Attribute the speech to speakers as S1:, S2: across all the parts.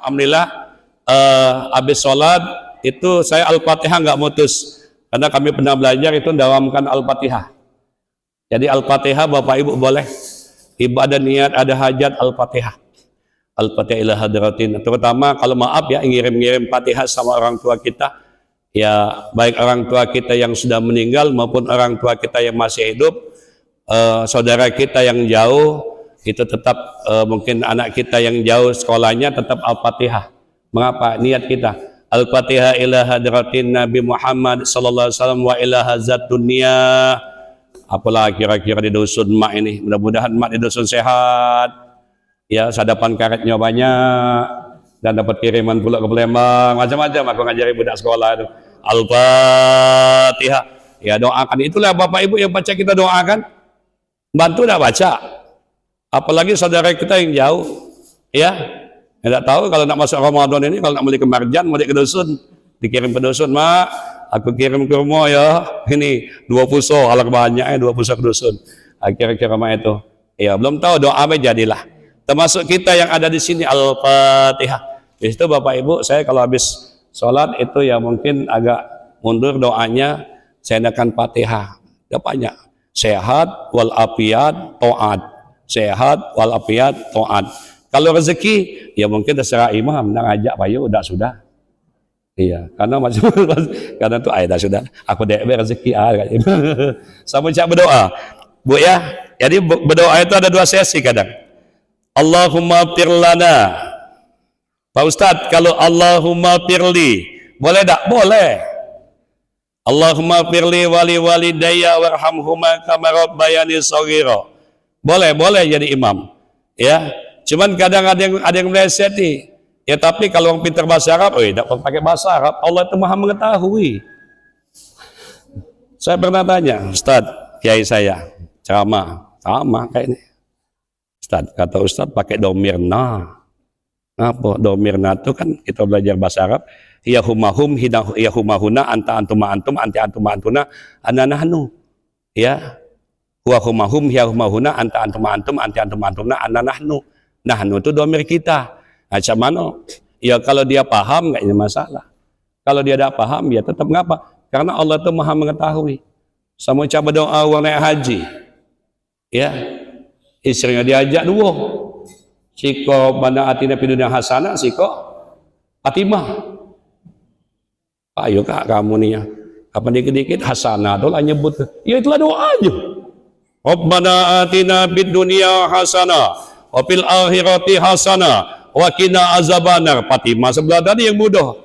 S1: alhamdulillah habis sholat itu saya Al-Fatihah nggak mutus, karena kami pernah belajar itu mendawamkan Al-Fatihah. Jadi Al-Fatihah Bapak Ibu boleh ibadah niat ada hajat Al-Fatihah. Al-Fatihah ila hadratin. Terutama kalau maaf ya ngirim-ngirim Fatihah sama orang tua kita, ya baik orang tua kita yang sudah meninggal maupun orang tua kita yang masih hidup, saudara kita yang jauh itu tetap mungkin anak kita yang jauh sekolahnya tetap Al-Fatihah. Mengapa? Niat kita Al-Fatihah ila hadratin Nabi Muhammad sallallahu alaihi wasallam wa ila hazat dunia. Apalah kira-kira di dusun mak ini, mudah-mudahan mak di dusun sehat ya, sadapan karetnya banyak dan dapat kiriman pula ke Palembang, macam-macam aku ngajari budak sekolah itu. Al-Fatihah ya, doakan. Itulah Bapak Ibu yang baca kita doakan, bantu dah baca, apalagi saudara kita yang jauh ya. Tidak tahu kalau nak masuk Ramadan ini, kalau nak beli ke Marjan, mau ke dusun, dikirim ke dusun, mak, aku kirim ke rumah ya, ini 2 pusok, kalau banyak 2 pusok ke dusun. Kira-kira mak itu, ya belum tahu doa apa jadilah. Termasuk kita yang ada di sini Al-Fatihah. Di situ Bapak Ibu, saya kalau habis sholat itu ya mungkin agak mundur doanya, saya adakan Fatihah. Ya banyak, sehat walafiat taat, sehat walafiat taat. Kalau rezeki, ya mungkin terserah imam, nak ajak payu, udah sudah. Iya, karena macam karena tuh dah sudah. Aku dek rezeki sama cak berdoa, Bu ya. Jadi berdoa itu ada 2 sesi kadang. Allahumma firlana. Pak Ustadz, kalau Allahumma firli, boleh tak? Boleh. Allahumma firli wali walidayya warhamhuma kama rabbayani shaghira. Boleh jadi imam. Ya. Cuman kadang ada yang meleset nih. Ya tapi kalau orang pintar bahasa Arab, tidak pakai bahasa Arab, Allah itu Maha mengetahui. Saya pernah tanya, Ustaz, kiai saya, ceramah, sama kayak ini. Ustaz, kata Ustaz pakai domirna. Apa? Domirna itu kan kita belajar bahasa Arab, ya humahum, ya humahuna, anta antuma antum, anti antuma antuna, ana nahnu. Ya. Huwa humahum, ya humahuna, anta antuma antum, anti antuma antuna, ana nahnu. Nah, itu domir kita. Macam mana? Ya kalau dia paham nggak ada masalah. Kalau dia tidak paham ya tetap ngapa? Karena Allah itu Maha mengetahui. Sama coba doa orang naik haji. Ya. Istrinya diajak dua. Siko bana atina fid dunya hasanah, siko Fatimah. Ayo kak kamu nih ya. Apa dikit-dikit hasanah tuh lah nyebut. Ya itulah doa aja. Rabbana atina fid dunya hasanah. Wafil akhirati hasanah wa qina azabannar. Fatimah sebelah tadi yang mudah.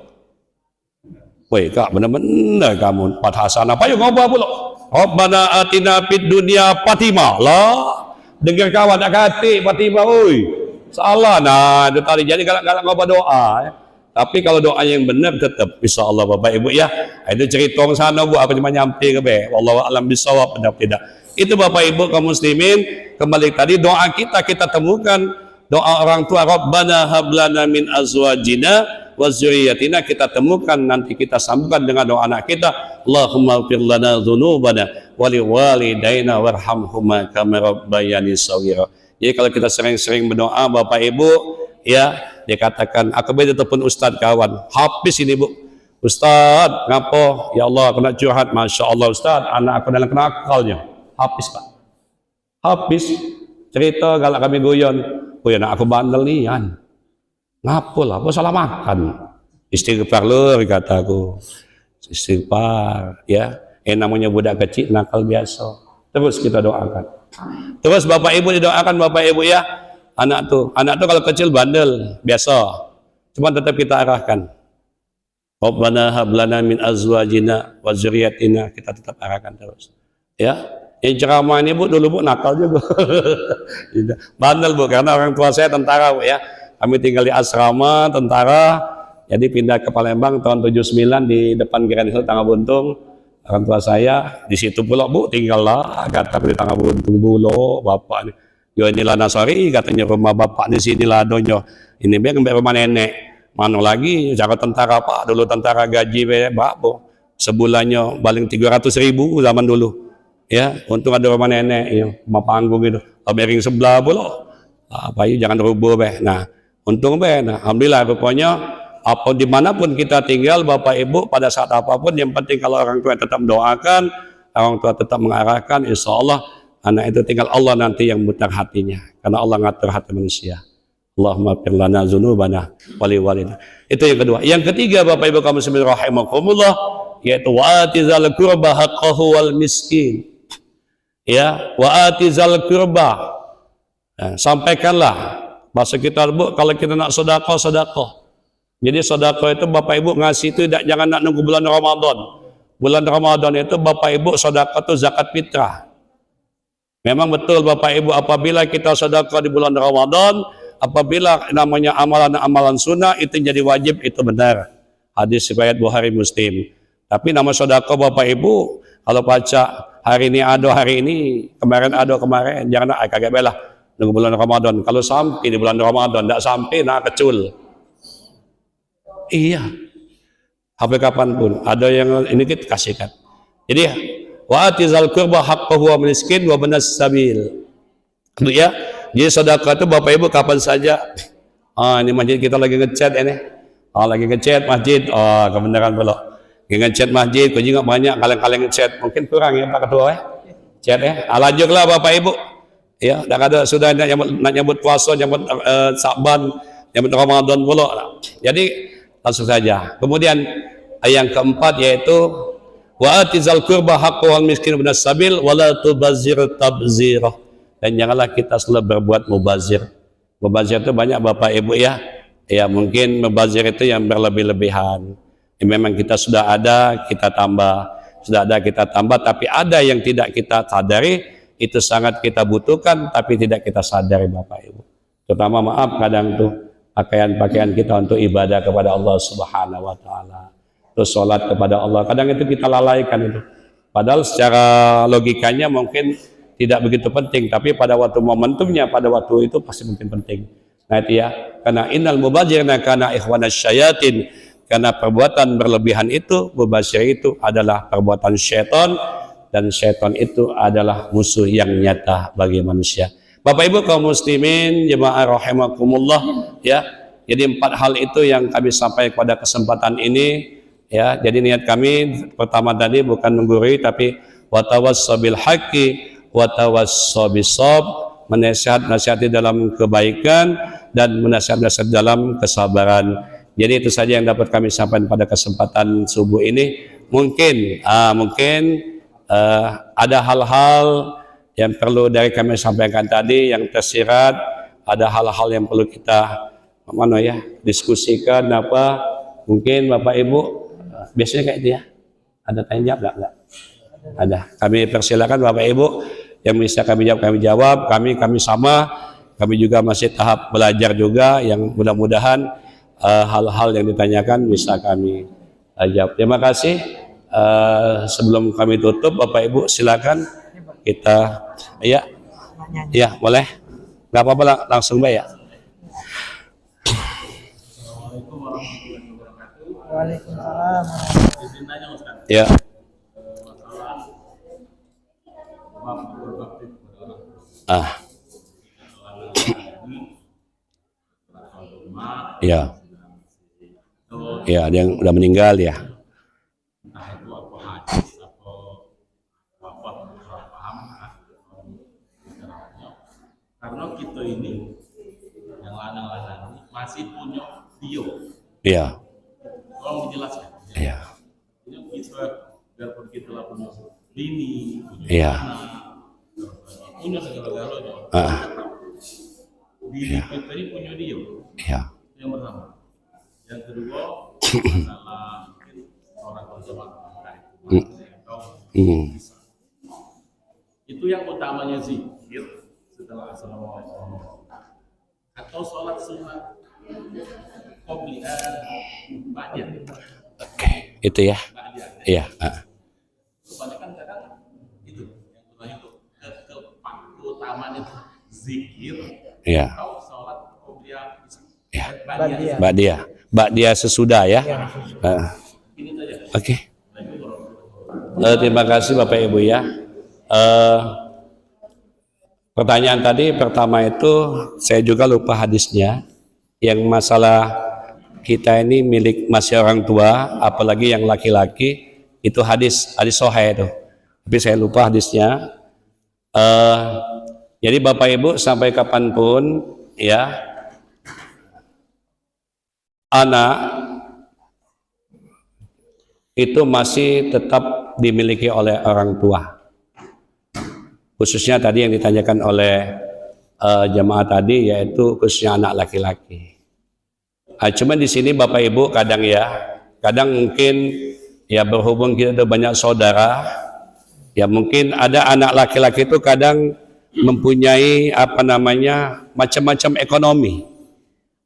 S1: Woi kak, benar-benar kamu 4 hasanah. Payu ngobah pula. Rabbana atina fid dunya Fatimah. Lah, dengar kawan nak kata Fatimah, oi. Salah nah, itu tadi jadi galak-galak ngobah doa ya. Tapi kalau doa yang benar tetap insyaallah Bapak Ibu ya. Itu cerita orang sana Bu, apa cuma nyampe ke be. Wallahu a'lam bissawab, benar tidak. Itu Bapak Ibu kaum muslimin, kembali tadi doa kita temukan doa orang tua Rabbana hablana min azwajina wa dzurriyyatina, kita temukan nanti kita sambungkan dengan doa anak kita, Allahumma ighfir lana dzunubana wa liwalidayna warhamhuma kama rabbayani shaghira. Jadi kalau kita sering-sering berdoa Bapak Ibu ya, dikatakan aku beda ataupun ustaz kawan, habis ini Bu. Ustaz, ngapo? Ya Allah, aku nak curhat. Masya Allah Ustaz, anak aku dalam kenakalnya. Habis Pak, habis cerita galak kami guyon, oh ya nak aku bandel nih kan, ngapul apa salah makan, istighfar lur kataku, istighfar ya, namanya budak kecil nakal biasa, terus kita doakan, terus Bapak Ibu didoakan Bapak Ibu ya, anak tuh kalau kecil bandel biasa, cuma tetap kita arahkan, Rabbana hablana min azwajina wa dzurriyyatina, kita tetap arahkan terus ya. Yang ceramah ini Bu, dulu Bu nakal juga. Bandel Bu, karena orang tua saya tentara Bu ya. Kami tinggal di asrama tentara, jadi pindah ke Palembang tahun 79 di depan Grand Hill Tangga Buntung. Orang tua saya di situ pula Bu, tinggal lah, kata di Tangga Buntung dulu, bapak ini. Yo inilah Nasari, katanya rumah bapak di sini lah donyo. Ini biar rumah nenek. Mana lagi, cara tentara Pak, dulu tentara gaji Bapak. Sebulannya paling 300.000 zaman dulu. Ya, untung ada rumah nenek, ya, rumah panggung itu, miring sebelah pula. Apa ya, jangan rubuh beh. Nah, Untung benar. Alhamdulillah, rupanya apa dimanapun kita tinggal, Bapak Ibu, pada saat apapun, yang penting kalau orang tua tetap mendoakan, orang tua tetap mengarahkan, insya Allah anak itu tinggal Allah nanti yang mutar hatinya, karena Allah ngatur hati manusia. Allahumma fir lana dzunubana wali walina. Itu yang kedua. Yang ketiga, Bapak Ibu kaum muslimin rahimakumullah, yaitu wa'atizal qurba haqqahu wal miskin. Ya, wa'atizal qurba. Nah, sampaikanlah bahasa kita, Bu, kalau kita nak sedekah, sedekah. Jadi sedekah itu Bapak Ibu ngasih itu jangan nak nunggu bulan Ramadan. Bulan Ramadan itu Bapak Ibu sedekah itu zakat fitrah. Memang betul Bapak Ibu, apabila kita sedekah di bulan Ramadan, apabila namanya amalan-amalan sunnah itu jadi wajib, itu benar. Hadis riwayat Bukhari Muslim. Tapi nama sedekah Bapak Ibu, kalau baca hari ini ada hari ini, kemarin ada kemarin, jangan nak kagak belah nunggu bulan Ramadan. Kalau sampai di bulan Ramadan tidak sampai, nak kecul. Iya, sampai kapanpun ada yang ini kita kasihkan. Jadi wa'atizal qurba haqqahu wa miskin wa banas sabil. Ya, jadi sedekah itu Bapak Ibu kapan saja. Ini masjid kita lagi ngecat ini. Lagi ngecat masjid. Kebenaran belum. Lagi ngecat masjid, kau juga banyak kalian ngecat. Mungkin kurang ya Pak Ketua ya. Cat ya. Lanjutlah Bapak Ibu. Ya, sudah nak nyambut puasa, nyambut Sa'ban, nyambut Ramadan pula. Jadi langsung saja. Kemudian yang keempat yaitu wa'atizal qurba haqqahu wal miskin wa sabil wa la tubazzir tabzirah. Dan janganlah kita selalu berbuat mubazir. Mubazir itu banyak Bapak Ibu ya. Ya mungkin mubazir itu yang berlebih-lebihan. Ya, memang kita sudah ada, kita tambah. Sudah ada, kita tambah. Tapi ada yang tidak kita sadari, itu sangat kita butuhkan tapi tidak kita sadari Bapak Ibu. Terutama maaf kadang tuh pakaian-pakaian kita untuk ibadah kepada Allah Subhanahu wa taala. Terus sholat kepada Allah. Kadang itu kita lalaikan itu. Padahal secara logikanya mungkin tidak begitu penting, tapi pada waktu momentumnya, pada waktu itu pasti mungkin penting. Nah itu ya, karena innal mubadzirina kana ikhwanas syayatin. Karena perbuatan berlebihan itu, mubazir itu adalah perbuatan syaitan. Dan syaitan itu adalah musuh yang nyata bagi manusia. Bapak Ibu kaum muslimin jemaah rahimakumullah ya. Jadi 4 hal itu yang kami sampaikan pada kesempatan ini ya. Jadi niat kami pertama tadi bukan menggurui tapi watawassabil haqqi watawassobis sob, menasihati dalam kebaikan dan menasihati dalam kesabaran. Jadi itu saja yang dapat kami sampaikan pada kesempatan subuh ini. Mungkin ada hal-hal yang perlu dari kami sampaikan tadi yang tersirat, ada hal-hal yang perlu kita diskusikan apa. Mungkin Bapak Ibu biasanya kayak itu ya, ada tanya jawab enggak? Ada. Kami persilakan Bapak Ibu yang bisa kami jawab, kami sama, kami juga masih tahap belajar juga, yang mudah-mudahan hal-hal yang ditanyakan bisa kami jawab. Terima kasih. Sebelum kami tutup, Bapak Ibu silakan kita ya boleh, nggak apa-apa langsung Mbak ya.
S2: Waalaikumsalam.
S1: Ya. Ya. Ya, ada yang udah meninggal ya.
S2: Karena kita ini yang lanang-lanang ini masih punya bio.
S1: Iya.
S2: Tolong dijelaskan.
S1: Iya.
S2: Ini kita biarpun kita lah punya bini, punya
S1: Iya.
S2: anak, punya segala-galanya. Bini kita ini punya dia.
S1: Iya.
S2: Yang pertama. Yang kedua masalah mungkin orang terjemah itu yang utamanya sih. Setelah assalamualaikum atau sholat sunnah qobliyah ba'diyah.
S1: Oke, itu ya. Iya.
S2: Kebanyakan kadang itu yang namanya itu keutamaan itu zikir atau sholat qobliyah
S1: ba'diyah sesudah ya.
S2: Ini saja.
S1: Oke. Terima kasih Bapak Ibu ya. Pertanyaan tadi pertama itu saya juga lupa hadisnya yang masalah kita ini milik masih orang tua, apalagi yang laki-laki, itu hadis sahih itu. Tapi saya lupa hadisnya. Jadi Bapak Ibu sampai kapanpun ya anak itu masih tetap dimiliki oleh orang tua. Khususnya tadi yang ditanyakan oleh jamaah tadi, yaitu khususnya anak laki-laki. Cuman di sini Bapak Ibu kadang mungkin ya berhubung kita ada banyak saudara, ya mungkin ada anak laki-laki itu kadang mempunyai macam-macam ekonomi.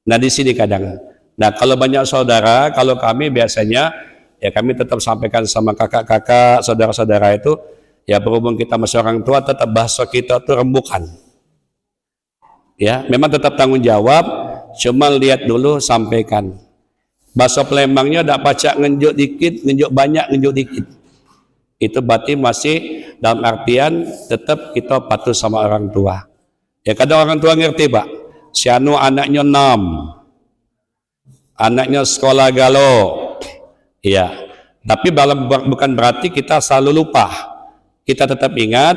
S1: Nah di sini kadang. Nah kalau banyak saudara, kalau kami biasanya ya kami tetap sampaikan sama kakak-kakak, saudara-saudara itu, ya berhubung kita masih orang tua, tetap bahasa kita itu rembukan. Ya, memang tetap tanggung jawab, cuma lihat dulu sampaikan. Bahasa Palembangnya tak pacak ngenjuk dikit, ngenjuk banyak, ngenjuk dikit. Itu berarti masih dalam artian tetap kita patuh sama orang tua. Ya kadang orang tua ngerti Pak, si anu anaknya 6, anaknya sekolah galo. Ya, tapi bukan berarti kita selalu lupa. Kita tetap ingat,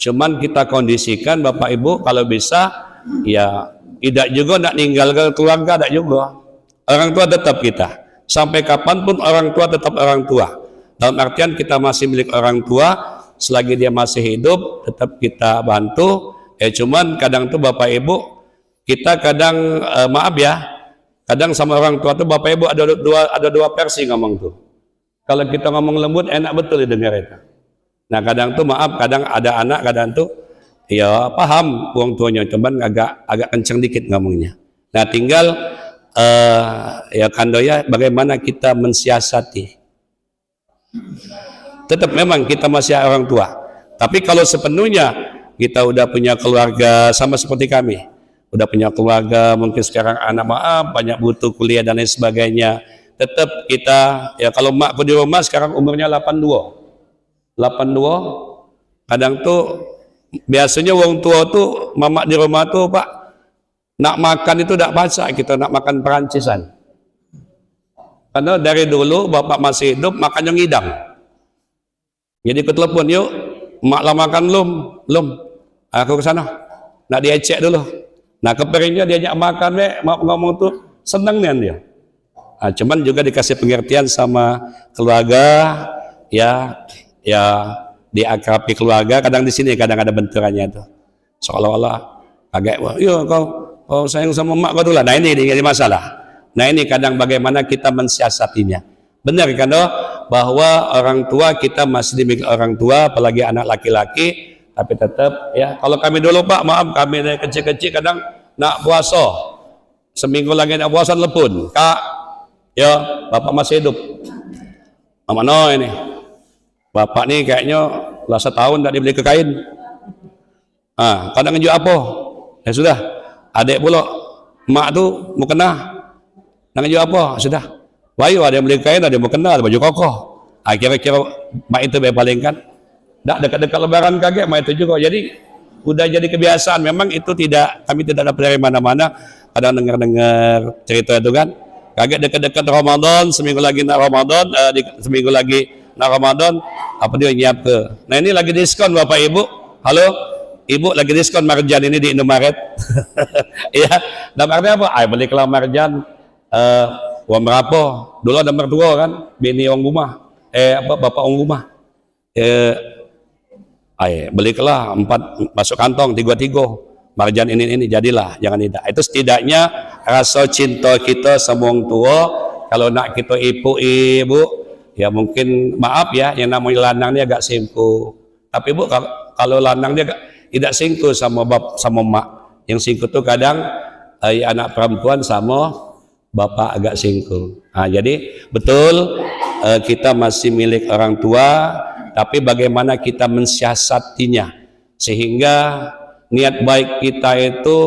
S1: cuman kita kondisikan Bapak Ibu kalau bisa ya tidak juga nak ninggalkan keluarga, tidak juga. Orang tua tetap kita. Sampai kapanpun orang tua tetap orang tua. Dalam artian kita masih milik orang tua, selagi dia masih hidup tetap kita bantu. Cuman kadang tuh Bapak Ibu kita kadang maaf ya, kadang sama orang tua tuh Bapak Ibu ada dua versi ngomong tuh. Kalau kita ngomong lembut enak betul didengar itu. Nah kadang tuh maaf, kadang ada anak, kadang tuh ya paham uang tuanya, cuman agak kenceng dikit ngomongnya. Nah tinggal ya kandoya bagaimana kita mensiasati. Tetap memang kita masih orang tua, tapi kalau sepenuhnya kita udah punya keluarga, sama seperti kami udah punya keluarga, mungkin sekarang anak maaf banyak butuh kuliah dan lain sebagainya, tetap kita ya kalau makku di rumah sekarang umurnya 82, kadang tuh biasanya wong tua tuh mamak di rumah tuh Pak nak makan itu tidak baca, kita nak makan Perancisan. Karena dari dulu bapak masih hidup makannya ngidang. Jadi ke telepon, yuk mak lah makan lum, aku ke sana, nak diecek dulu. Nah keperingnya diajak makan, mak ngomong tuh seneng nih dia. Nah, cuman juga dikasih pengertian sama keluarga, ya diakrabi keluarga. Kadang di sini kadang ada benturannya tuh, seolah-olah agak, yuk kau sayang sama mak kau dulu. Nah ini masalah. Nah ini kadang bagaimana kita mensiasatinya. Benar kan bahwa orang tua kita masih dimiliki orang tua, apalagi anak laki-laki, tapi tetap ya kalau kami dulu Pak, maaf kami dari kecil-kecil kadang nak puasa, seminggu lagi nak puasa telepon, Kak, ya bapak masih hidup. Mama no ini, bapak nih kayaknya lah setahun tak dibeli ke kain. Kadang ngejuk apa? Ya sudah, adik pula, mak tuh mau kena. Ngejuk apa? Sudah. Wayu ada yang beli kain, ada yang mau kena, ada baju kokoh. Kira-kira mak itu paling kan. Tak dekat-dekat lebaran kaget mak itu juga. Jadi udah jadi kebiasaan. Memang itu kami tidak dapat dari mana-mana. Kadang dengar-dengar cerita itu kan. Kaget dekat-dekat Ramadan, seminggu lagi nak Ramadan, seminggu lagi nak Ramadan, apa dia nyiap ke. Nah ini lagi diskon Bapak Ibu. Halo, Ibu lagi diskon marjan ini di Indomaret. Ya, dalam artinya apa? Beli kelam marjan. Uang berapa? Dulu ada mertua kan, bini orang rumah, bapak orang rumah, belilah 4 masuk kantong 3 marjan ini jadilah, jangan tidak. Itu setidaknya rasa cinta kita sama orang tua. Kalau nak kita ibu, ya mungkin maaf ya, yang namanya lanang dia agak singku. Tapi Bu, kalau lanang dia tidak singku sama mak. Yang singku tuh kadang anak perempuan sama bapak agak singgung. Jadi betul kita masih milik orang tua, tapi bagaimana kita mensiasatinya sehingga niat baik kita itu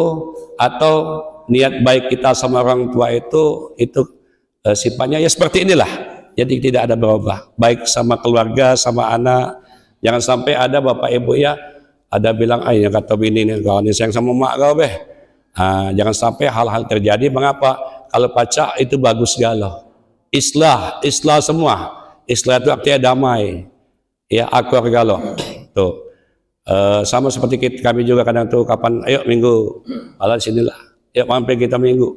S1: atau niat baik kita sama orang tua itu sifatnya ya seperti inilah. Jadi tidak ada berubah. Baik sama keluarga, sama anak. Jangan sampai ada bapak ibu ya ada bilang, yang kata bini ini kau ini sayang sama mak kau Jangan sampai hal-hal terjadi. Mengapa? Kalau pacak itu bagus segala. Islah semua. Islah itu artinya damai. Ya, akur galo. Tuh. Sama seperti kami juga kadang tuh kapan, ayo minggu, alat sinilah. Yuk mampir kita minggu.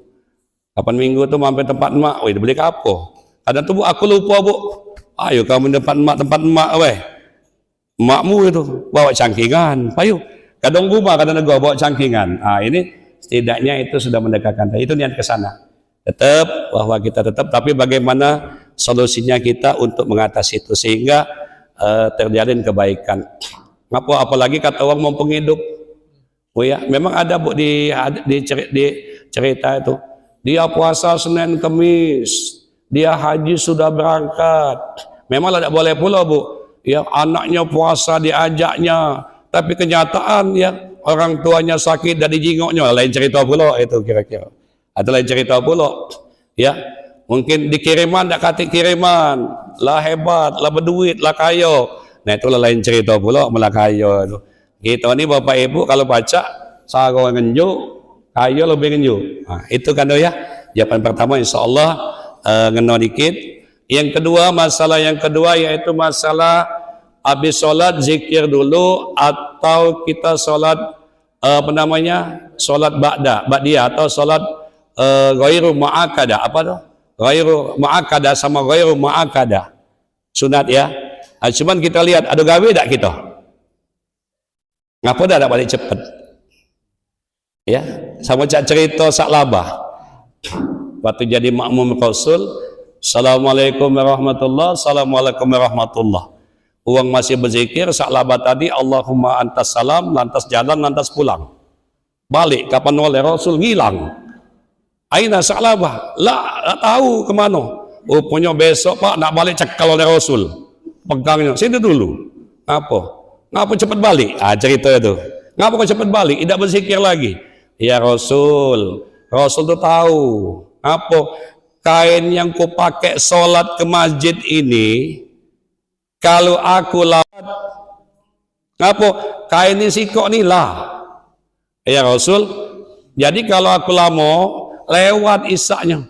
S1: Kapan minggu tuh mampir tempat emak, wih beli apa? Kadang tuh bu, aku lupa bu. Ayo kamu tempat emak, weh. Emakmu itu bawa cangkingan, ayo. Kadang rumah, kadang negara bawa cangkingan. Ini setidaknya itu sudah mendekatkan. Itu niat ke sana. Tetap bahwa kita tetap, tapi bagaimana solusinya kita untuk mengatasi itu sehingga terjalin kebaikan. Apalagi kata orang mumpung hidup. Oh ya, memang ada bu di cerita itu. Dia puasa Senin Kamis, dia haji sudah berangkat. Memang tidak boleh pula bu. Ya anaknya puasa diajaknya, tapi kenyataan ya orang tuanya sakit dan dijingoknya. Lain cerita pula itu kira-kira. Atau lain cerita pula. Ya, mungkin dikiriman tak kata kiriman, lah hebat, lah berduit, lah kaya. Nah itulah lain cerita pula malah kaya itu. Kita ni bapak ibu kalau baca saro ngenju, kaya lebih ngenju. Itu kan ya. Jawaban pertama insyaallah ngeno dikit. Yang kedua yaitu masalah habis sholat zikir dulu atau kita sholat sholat ba'diyah atau sholat ghairu mu'akkadah. Apa tuh? Ghairu mu'akkadah sama ghairu mu'akkadah. Sunat ya. Cuman kita lihat ada gawe tak kita? Ngapa dah balik cepat? Ya, sama cak cerita sak labah. Waktu jadi makmum Rasul, Assalamualaikum warahmatullah, Assalamualaikum warahmatullah. Uang masih berzikir, sak labah tadi Allahumma antas salam, lantas jalan, lantas pulang. Balik kapan oleh Rasul ngilang. Aina sak labah? Tak tahu kemana. Punya besok Pak nak balik cekal oleh Rasul. Pegangnya, sini dulu. Ngapa cepat balik? Cerita itu. Ngapa kau cepat balik? Tidak berzikir lagi. Ya Rasul tuh tahu. Apa? Kain yang ku pakai sholat ke masjid ini, kalau aku lewat, ngapa? Kain ini sikok nih lah. Ya Rasul, jadi kalau aku lama lewat isaknya,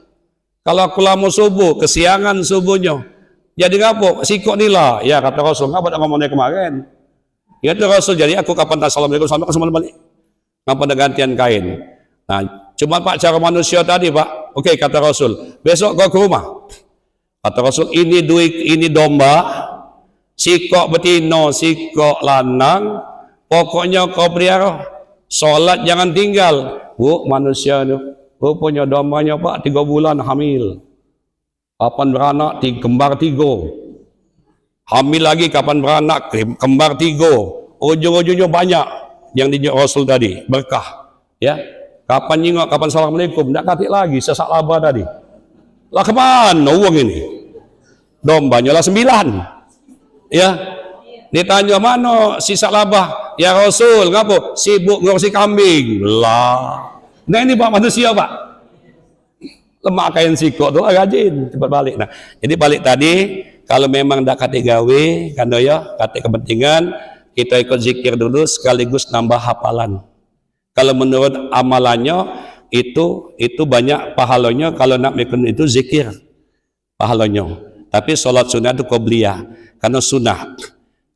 S1: kalau aku lama subuh, kesiangan subuhnya, jadi ngapa? Sikok nih lah. Ya kata Rasul, ngapa tak ngomongnya kemarin? Ya itu Rasul, jadi aku kapan tak assalamualaikum sampai ke balik. Ngapa ada gantian kain? Nah, cuma Pak cara manusia tadi Pak. Oke, kata Rasul, besok kau ke rumah. Kata Rasul, ini domba, sikok betina, sikok lanang, pokoknya kau pelihara. Sholat jangan tinggal. Bu, manusia itu, punya dombanya Pak 3 bulan hamil. Kapan beranak? Kembar 3. Hamil lagi kapan beranak? Kembar 3. Ujung-ujungnya banyak yang dinyok Rasul tadi, berkah. Ya, kapan nyingok, kapan assalamualaikum, tidak katik lagi sesak laba tadi. Lah kemana uang ini? Dombanya lah 9. Ya, ditanya mana sisa laba? Ya Rasul, ngapa? Sibuk ngurusi kambing. Lah, nah ini Pak manusia Pak. Lemak kain sikok tu rajin cepat balik. Nah, jadi balik tadi kalau memang tak katik gawe, kan ya, katik kepentingan, kita ikut zikir dulu sekaligus nambah hafalan. Kalau menurut amalannya itu banyak pahalanya kalau nak mikun itu zikir pahalanya. Tapi sholat sunnah itu qobliyah karena sunnah.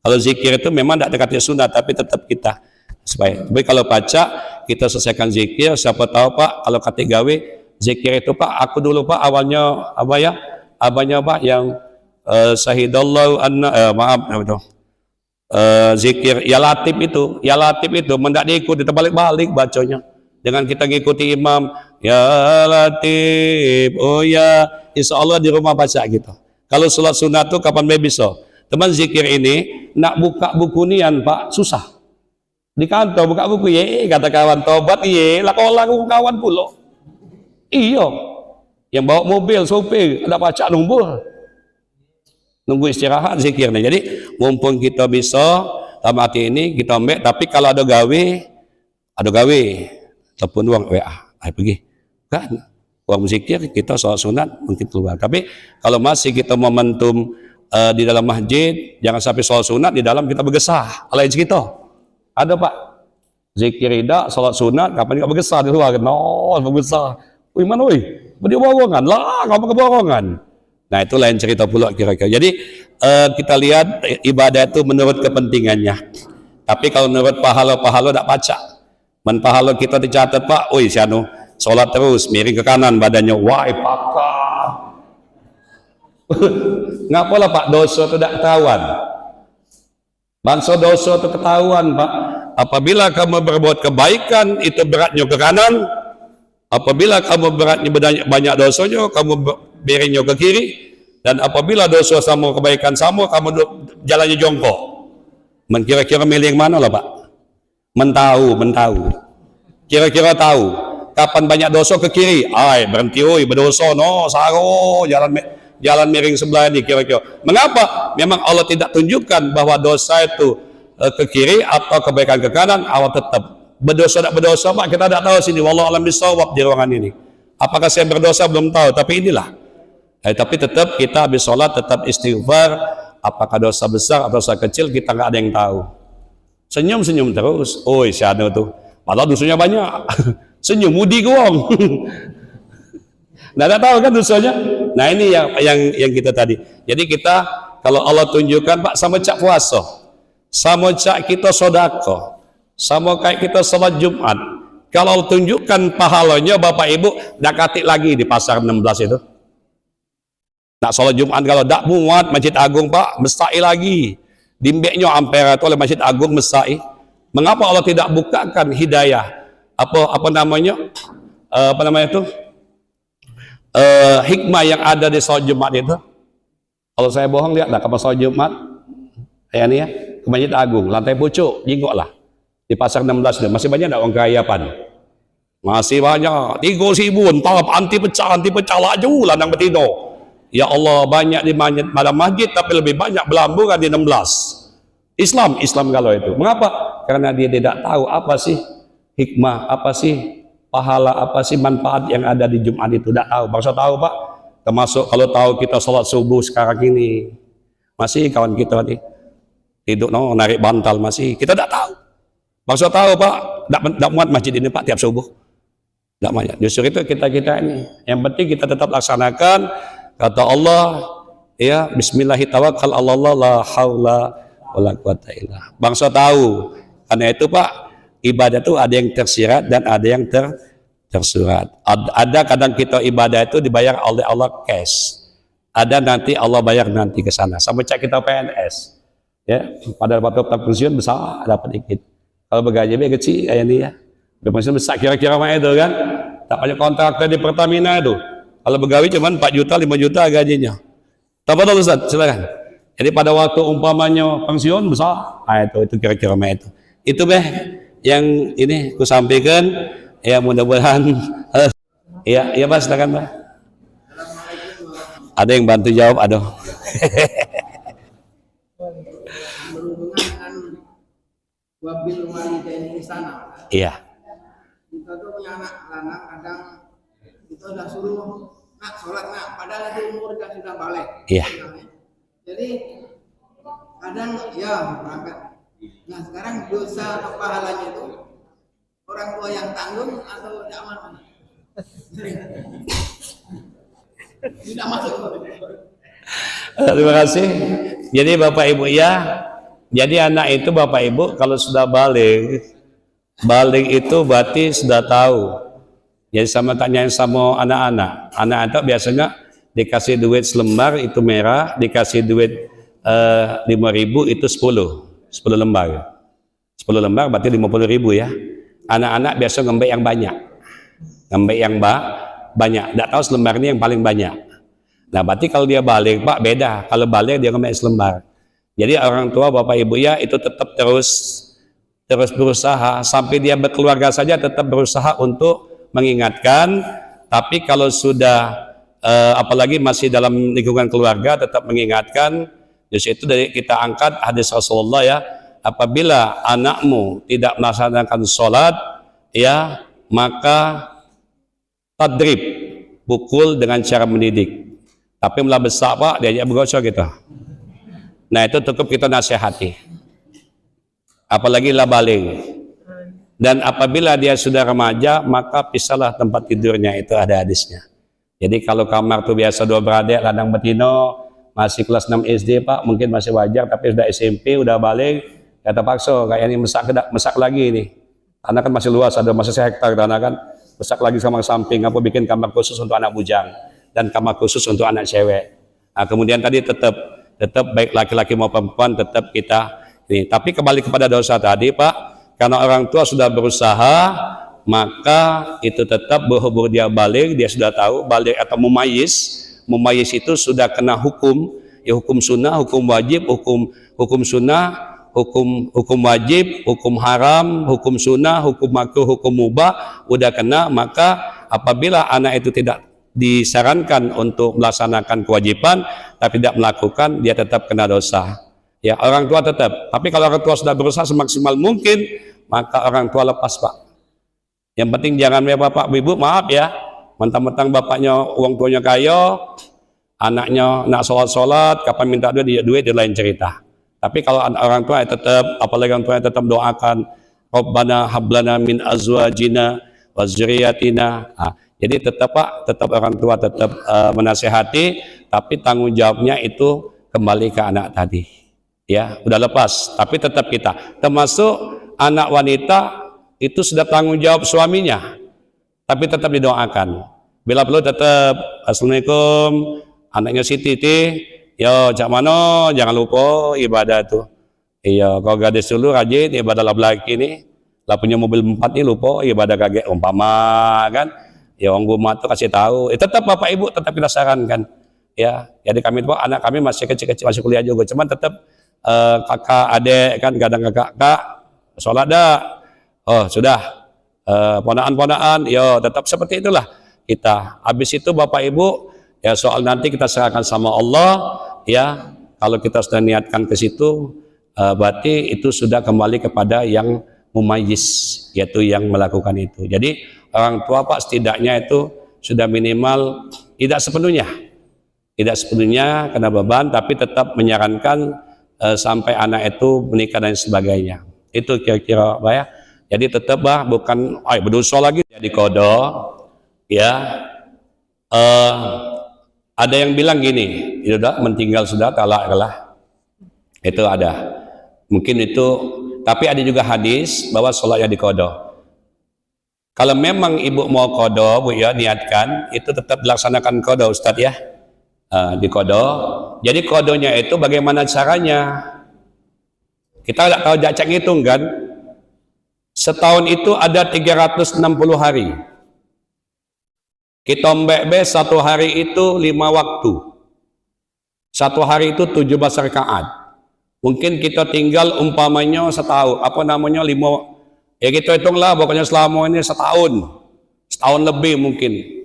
S1: Kalau zikir itu memang tidak dekatnya sunnah tapi tetap kita supaya. Tapi kalau baca kita selesaikan zikir. Siapa tahu Pak kalau katik gawe zikir itu Pak aku dulu Pak awalnya apa ya? Abahnya Pak yang syahidallahu anna maaf itu. Zikir ya latif itu mendak diikuti terbalik-balik bacanya dengan kita ngikuti imam ya latif oh ya insyaallah di rumah baca gitu. Kalau sholat sunat tuh kapan bisa teman zikir ini nak buka buku nian Pak susah di kantor buka buku ye kata kawan tobat ye lah kawan pula iya yang bawa mobil sopir ada baca nunggu istirahat zikirnya. Jadi mumpung kita bisa dalam hati ini kita ambil, tapi kalau ada gawe telepon uang WA ayo pergi kan uang zikir kita sholat sunat mungkin keluar. Tapi kalau masih kita momentum di dalam masjid jangan sampai sholat sunat di dalam kita bergesah lain kita ada Pak Zikir ida, salat sunat, kapan juga bergesah di luar, no, bergesah. Wih mana wih, dia borongan lah, kamu keborongan. Nah itu lain cerita pula kira-kira. Jadi kita lihat ibadah itu menurut kepentingannya. Tapi kalau menurut pahala tak pacak. Men pahala kita dicatat pak, wih sianu, sholat terus, miring ke kanan badannya, wah pakar. Ngapalah pak, dosa itu tak ketahuan. Bangsa dosa itu ketahuan pak. Apabila kamu berbuat kebaikan, itu beratnya ke kanan. Apabila kamu beratnya banyak dosanya, kamu miringnya ke kiri. Dan apabila dosa sama kebaikan sama, kamu jalannya jongkok. Kira-kira milih yang mana lah pak? Mentahu. Kira-kira tahu. Kapan banyak dosa ke kiri? Ay, berhenti, oi, berdosa, no, saro, jalan miring sebelah ini kira-kira. Mengapa? Memang Allah tidak tunjukkan bahwa dosa itu ke kiri atau kebaikan ke kanan. Allah tetap berdosa tak berdosa pak, kita tidak tahu sini. Wallahu a'lam bishawab di ruangan ini. Apakah saya berdosa belum tahu, tapi inilah. Tapi tetap kita habis sholat tetap istighfar. Apakah dosa besar atau dosa kecil kita nggak ada yang tahu. Senyum terus. Oi siapa tuh? Padahal dosanya banyak. Senyum mudi gong. Nggak tahu kan dosanya. Nah ini yang kita tadi. Jadi kita kalau Allah tunjukkan pak sama cak puasa, sama cak kita sodako, sama kayak kita sholat Jumat. Kalau Allah tunjukkan pahalanya bapak ibu, dak katik lagi di pasar 16 itu. Nak sholat Jumat kalau dak muat Masjid Agung pak, mestai lagi. Dimbeknya ampera itu oleh Masjid Agung mestai. Mengapa Allah tidak bukakan hidayah? Apa namanya itu? Hikmah yang ada di sholat Jumat itu. Kalau saya bohong lihat dah kapal sholat Jumat kayak ini ya, ke Masjid Agung, lantai pucuk, jingkok lah di pasar 16 masih banyak tak orang kerayapan? Masih banyak. 3.000 entah anti pecah laju landang betina. Ya Allah, banyak di malam masjid tapi lebih banyak belambu kan di 16. Islam kalau itu. Mengapa? Karena dia tidak tahu apa sih hikmah, apa sih pahala, apa sih manfaat yang ada di Jumat itu. Tidak tahu. Bangsa tahu pak. Termasuk kalau tahu kita sholat subuh sekarang ini. Masih kawan kita tadi tidur narik bantal masih. Kita tidak tahu. Bangsa tahu pak. Tidak muat masjid ini pak tiap subuh. Tidak banyak. Justru itu kita ini. Yang penting kita tetap laksanakan. Kata Allah, ya Bismillahirrahmanirrahim. Allah la haula wala quwata illa. Bangsa tahu. Karena itu pak, ibadah itu ada yang tersirat dan ada yang tersurat. Ada kadang kita ibadah itu dibayar oleh Allah cash. Ada nanti Allah bayar nanti ke sana. Sama cek kita PNS. Ya, pada waktu pensiun besar dapat dikit. Kalau bergaji kecil kayak ini ya. Berpensiun besar kira-kira macam itu kan. Tak banyak kontraktor di Pertamina itu. Kalau begawi cuma 4 juta, 5 juta gajinya. Tafadhol Ustaz, silakan. Jadi pada waktu umpamanya pensiun besar, itu kira-kira macam itu. Itu yang ini ku sampaikan. Ya mudah-mudahan. Ya Mas, silakan Mas. Ada yang bantu jawab, aduh.
S3: Berhubungan dengan wabil walidain ihsana.
S1: Iya.
S3: Kita tuh punya anak lanang, kadang kita udah suruh nak sholat nak, padahal di umur yang sudah balik.
S1: Iya.
S3: Jadi kadang ya berangkat. Nah sekarang dosa atau pahalanya itu orang tua yang tanggung atau zaman mana? Tidak masuk.
S1: Terima kasih. Jadi Bapak Ibu ya, jadi anak itu Bapak Ibu kalau sudah balik itu berarti sudah tahu. Jadi sama tanyain sama anak-anak. Anak itu biasanya dikasih duit selembar itu merah, dikasih duit 5.000 itu 10 lembar. 10 lembar berarti 50.000 ya. Anak-anak biasa ngembek yang banyak. Ngembek yang banyak. Tidak tahu selembar ini yang paling banyak. Nah berarti kalau dia balik Pak beda. Kalau balik dia ngembek selembar. Jadi orang tua Bapak Ibu ya itu tetap terus berusaha sampai dia berkeluarga saja tetap berusaha untuk mengingatkan. Tapi kalau sudah apalagi masih dalam lingkungan keluarga tetap mengingatkan. Justru itu dari kita angkat hadis Rasulullah ya, apabila anakmu tidak melaksanakan sholat ya maka tadrib, pukul dengan cara mendidik. Tapi mulai besar Pak diajak bergosok gitu. Nah itu cukup kita nasihati. Apalagi lah balik. Dan apabila dia sudah remaja, maka pisahlah tempat tidurnya, itu ada hadisnya. Jadi kalau kamar tuh biasa dua beradik, kadang betino, masih kelas 6 SD Pak, mungkin masih wajar, tapi sudah SMP, udah balik, ya terpaksa, kayaknya mesak lagi nih. Karena kan masih luas, ada masih sehektar tanah kan, mesak lagi kamar samping, apa bikin kamar khusus untuk anak bujang, dan kamar khusus untuk anak cewek. Nah, kemudian tadi tetap baik laki-laki maupun perempuan tetap kita ini. Tapi kembali kepada dosa tadi Pak, karena orang tua sudah berusaha, maka itu tetap berhubung dia balik, dia sudah tahu balik atau mumayyiz itu sudah kena hukum, ya hukum sunnah, hukum wajib, hukum sunnah, hukum wajib, hukum haram, hukum sunnah, hukum makruh, hukum mubah, udah kena. Maka apabila anak itu tidak disarankan untuk melaksanakan kewajiban tapi tidak melakukan, dia tetap kena dosa. Ya, orang tua tetap. Tapi kalau orang tua sudah berusaha semaksimal mungkin, maka orang tua lepas Pak. Yang penting jangan ya Bapak Ibu, maaf ya, mentang-mentang bapaknya uang tuanya kaya, anaknya nak sholat, kapan minta duit itu lain cerita. Tapi kalau orang tua tetap, apalagi orang tua tetap doakan, Rabbana hablana min azwajina wa dzurriyyatina. Jadi tetap Pak, tetap orang tua tetap menasehati, tapi tanggung jawabnya itu kembali ke anak tadi. Ya, udah lepas, tapi tetap kita. Termasuk anak wanita itu sudah tanggung jawab suaminya, tapi tetap didoakan. Bila perlu tetap, assalamualaikum, anaknya Siti, yo cak mano, jangan lupa ibadah tuh. Iya, kalau gadis dulu rajin ibadah laki nih, lah punya mobil 4 nih lupa ibadah kaget umpama kan. Ya orang rumah tuh kasih tahu. Tetap Bapak Ibu tetap kita sarankan. Ya, jadi kami tuh anak kami masih kecil-kecil masih kuliah juga, cuman tetap kakak adik kan kadang kakak sholat dah. Oh sudah, ponaan-ponaan, yo tetap seperti itulah kita. Habis itu Bapak Ibu, ya soal nanti kita serahkan sama Allah, ya kalau kita sudah niatkan ke situ, berarti itu sudah kembali kepada yang mumayyiz, yaitu yang melakukan itu. Jadi orang tua Pak setidaknya itu sudah minimal tidak sepenuhnya kena beban, tapi tetap menyarankan sampai anak itu menikah dan sebagainya. Itu kira-kira Pak ya. Jadi tetap bah bukan berdosa lagi jadi kodo ya. Ada yang bilang gini, sudah mentinggal sudah talak lah. Itu ada. Mungkin itu, tapi ada juga hadis bahwa sholatnya di kodo. Kalau memang ibu mau kodo, Bu ya niatkan, itu tetap dilaksanakan kodo Ustadz ya. Di kodo. Jadi kodonya itu bagaimana caranya? Kita nggak tahu jacak ngitung kan? Setahun itu ada 360 hari. Kita mbek satu hari itu 5 waktu. Satu hari itu 17 rakaat. Mungkin kita tinggal umpamanya setahun, ya kita hitunglah pokoknya selama ini setahun lebih mungkin.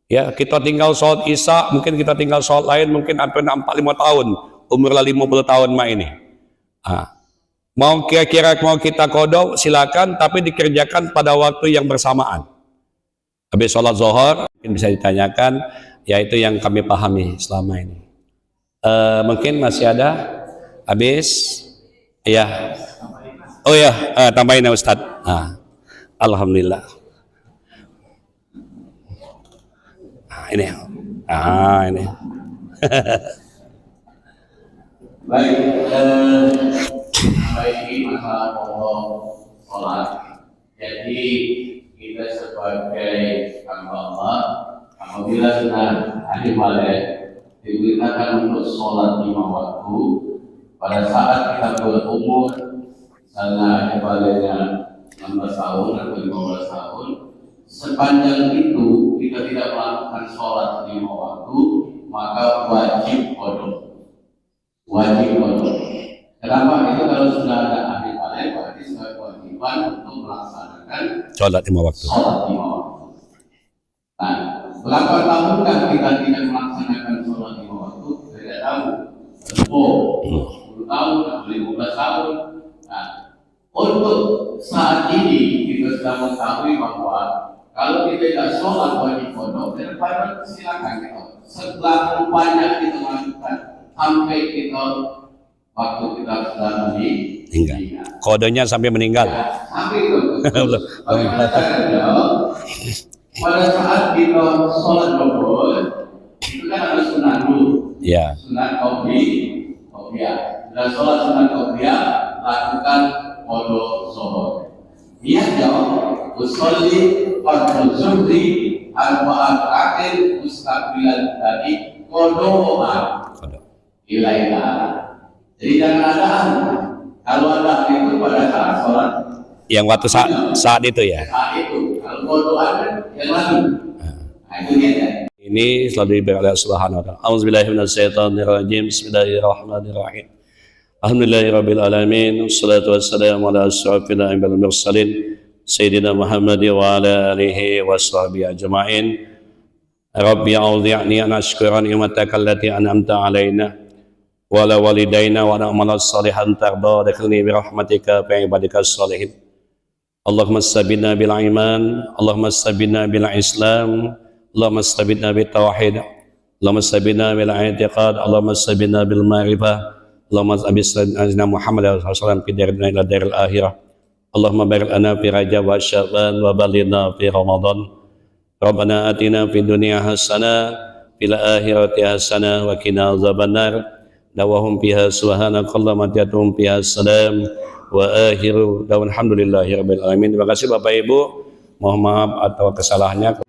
S1: Ya, kita tinggal sholat isya, mungkin kita tinggal sholat lain, mungkin hampir 4-5 tahun, umurlah 50 tahun mah ini. Mau kira-kira mau kita kodok silakan, tapi dikerjakan pada waktu yang bersamaan. Habis sholat zuhur mungkin bisa ditanyakan, yaitu yang kami pahami selama ini. Mungkin masih ada habis ya. Oh ya, tambahin ya Ustadz. Alhamdulillah. Ini. Ini.
S4: Baik, ini masalah pokok sholat. Jadi kita sebagai hamba Allah, apabila sudah hari balik diberitakan untuk sholat 5 waktu, pada saat kita berumur misalnya hari baliknya 16 tahun atau 15 tahun, sepanjang itu kita tidak melakukan sholat 5 waktu, maka wajib qada. Kenapa? Itu kalau sudah ada ahli balik, berarti sudah kewajiban untuk melaksanakan
S1: Sholat 5 waktu.
S4: Nah, berapa tahunkah kita tidak melaksanakan sholat 5 waktu? Tidak tahu. 10 tahun atau 15 tahun. Nah, untuk saat ini kita sudah mengetahui bahwa kalau kita tidak sholat wajib qada, dan silakan kita. Setelah banyak kita lakukan sampai kita waktu kita sudah
S1: Meninggal. Kodenya sampai meninggal.
S4: Sampai itu. Bagaimana caranya? Pada saat kita sholat zuhur, itu kan ada sunat dulu.
S1: Ya.
S4: Sunat qobliyah. Sudah sholat sunat qobliyah, lakukan wudu zuhur. Niatnya usolli fardhu zuhri arba'at akhir mustaqbilan dari qodoma ilaika. Jadi jangan ada kalau ada itu pada saat sholat
S1: Yang waktu saat itu ya.
S4: saat itu. Kalau qodoma ada yang lain. Nah, itu niatnya.
S1: Ini selalu diberi oleh Subhanahu wa taala. Auzubillahiminasyaitonirrajim. Bismillahirrahmanirrahim. Alhamdulillahirabbil alamin. Wassalatu wassalamu ala asyrafil anbiya'i wal mursalin sayyidina Muhammad wa ala alihi washabihi ajmain. Rabbi a'udhi'ni an ashkura ni'mataka allati an'amta 'alaina wa ala walidayna wa na'mala salihan tarda dakhilni bi rahmatika fi ibadikas salihin. Allahumma sabitna bil iman, Allahumma sabitna bil islam, Allahumma sabitna bil tauhid, Allahumma sabitna bil i'tiqad, Allahumma sabitna bil ma'rifah, Allahumma sabitna Muhammad sallallahu alaihi wasallam fi darina ila daril akhirah. Allahumma barik lana fi Rajab wa Sya'ban wa balighna fi Ramadan. Rabbana atina fid dunya hasanah fil akhirati hasanah wa qina azabannar. Dawahum fiha subhanakallahumma wa fiha salam wa akhiru alhamdulillahi rabbil alamin. Terima kasih Bapak Ibu. Mohon maaf atau kesalahannya.